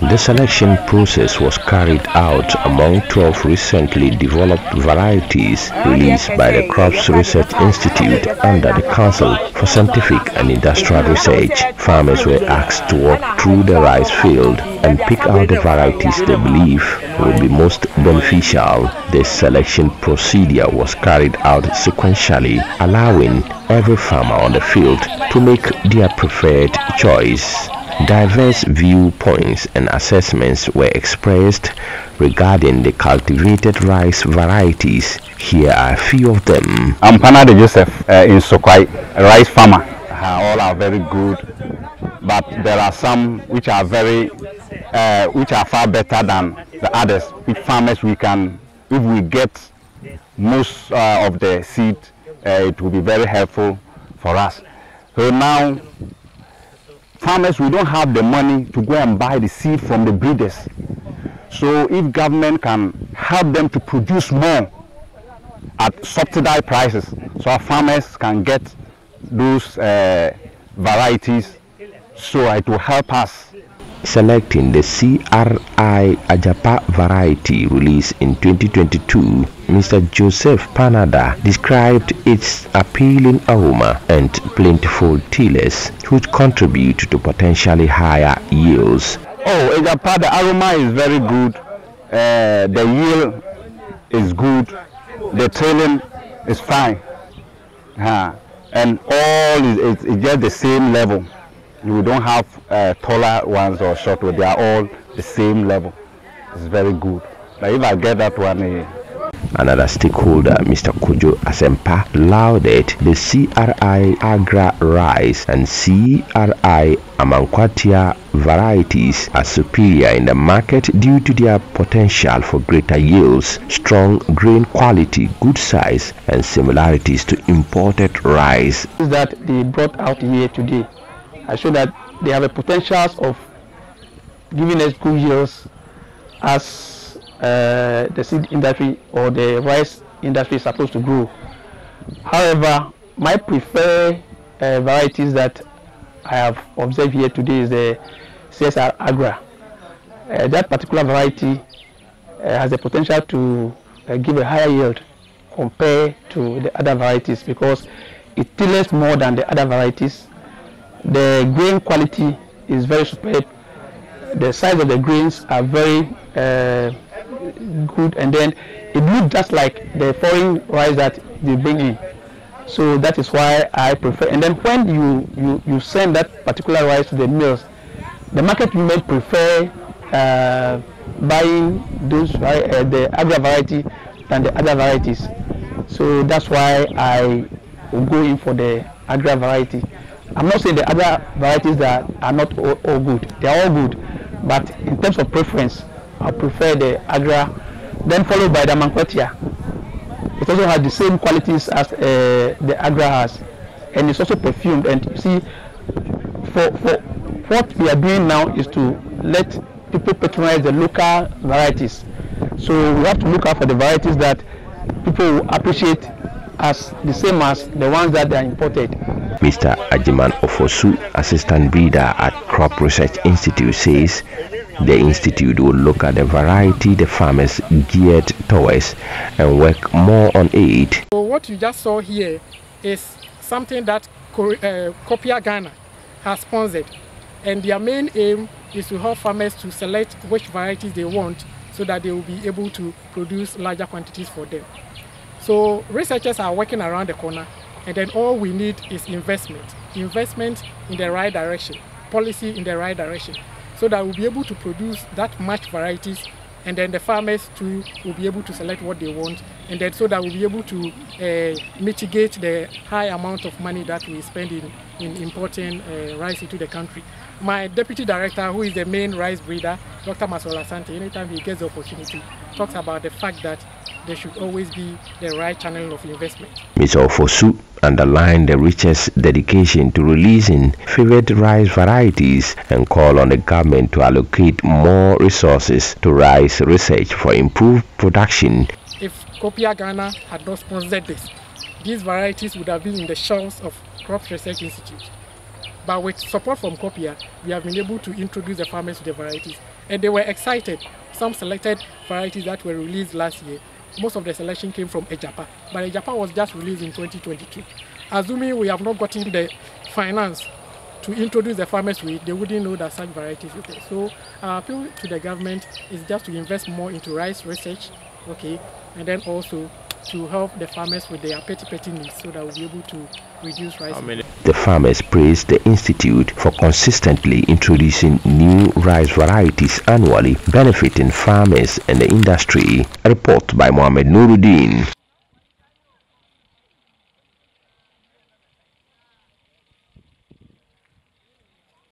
The selection process was carried out among 12 recently developed varieties released by the Crops Research Institute under the Council for Scientific and Industrial Research. Farmers were asked to walk through the rice field and pick out the varieties they believe would be most beneficial. This selection procedure was carried out sequentially, allowing every farmer on the field to make their preferred choice. Diverse viewpoints and assessments were expressed regarding the cultivated rice varieties. Here are a few of them. I'm Panade Joseph in Sokwai, a rice farmer. All are very good, but there are some which are far better than the others. With farmers, if we get most of the seed, it will be very helpful for us. So now, farmers, we don't have the money to go and buy the seed from the breeders. So if government can help them to produce more at subsidized prices, so our farmers can get those varieties, so it will help us. Selecting the CRI Ajapa variety released in 2022, Mr. Joseph Panada described its appealing aroma and plentiful tillers, which contribute to potentially higher yields. Oh, Ajapa, the aroma is very good, the yield is good, the tilling is fine, and all is just the same level. We don't have taller ones or short ones. They are all the same level. It's very good. Like if I get that one. Another stakeholder, Mr. Kojo Asempa, lauded the CRI Agra rice and CRI Amankwatia varieties as superior in the market due to their potential for greater yields, strong grain quality, good size, and similarities to imported rice. That they brought out here today, I show that they have a potential of giving us good yields as the seed industry or the rice industry is supposed to grow. However, my preferred varieties that I have observed here today is the CSR Agra. That particular variety has the potential to give a higher yield compared to the other varieties because it tills more than the other varieties. The grain quality is very superb. The size of the grains are very good, and then it looks just like the foreign rice that they bring in. So that is why I prefer. And then when you send that particular rice to the mills, the market women prefer buying those the Agra variety than the other varieties. So that's why I will go in for the Agra variety. I'm not saying the other varieties that are not all good. They are all good, but in terms of preference, I prefer the Agra, then followed by the Amankwatia. It also has the same qualities as the Agra has, and it's also perfumed. And you see, for what we are doing now is to let people patronize the local varieties. So we have to look out for the varieties that people will appreciate as the same as the ones that are imported. Mr. Ajiman Ofosu, assistant breeder at Crop Research Institute, says the institute will look at the variety the farmers geared towards and work more on it. So what you just saw here is something that Copia Ghana has sponsored, and their main aim is to help farmers to select which varieties they want so that they will be able to produce larger quantities for them. So researchers are working around the corner, and then all we need is investment in the right direction, policy in the right direction, so that we'll be able to produce that much varieties, and then the farmers too will be able to select what they want, and then so that we'll be able to mitigate the high amount of money that we spend in importing rice into the country. My deputy director, who is the main rice breeder, Dr. Masola Sante, anytime he gets the opportunity, talks about the fact that there should always be the right channel of investment. Mr. Ofosu underlined the richest dedication to releasing favored rice varieties and called on the government to allocate more resources to rice research for improved production. If Copia Ghana had not sponsored this, these varieties would have been in the shelves of Crop Research Institute. But with support from Kopia, we have been able to introduce the farmers to the varieties. And they were excited. Some selected varieties that were released last year. Most of the selection came from Ejapa. But Ejapa was just released in 2022. Assuming we have not gotten the finance to introduce the farmers to it, they wouldn't know that such varieties is there. So our appeal to the government is just to invest more into rice research, okay, and then also to help the farmers with their petty needs so that we'll be able to reduce rice. The farmers praised the institute for consistently introducing new rice varieties annually, benefiting farmers and the industry. A report by Mohammed Nurudeen.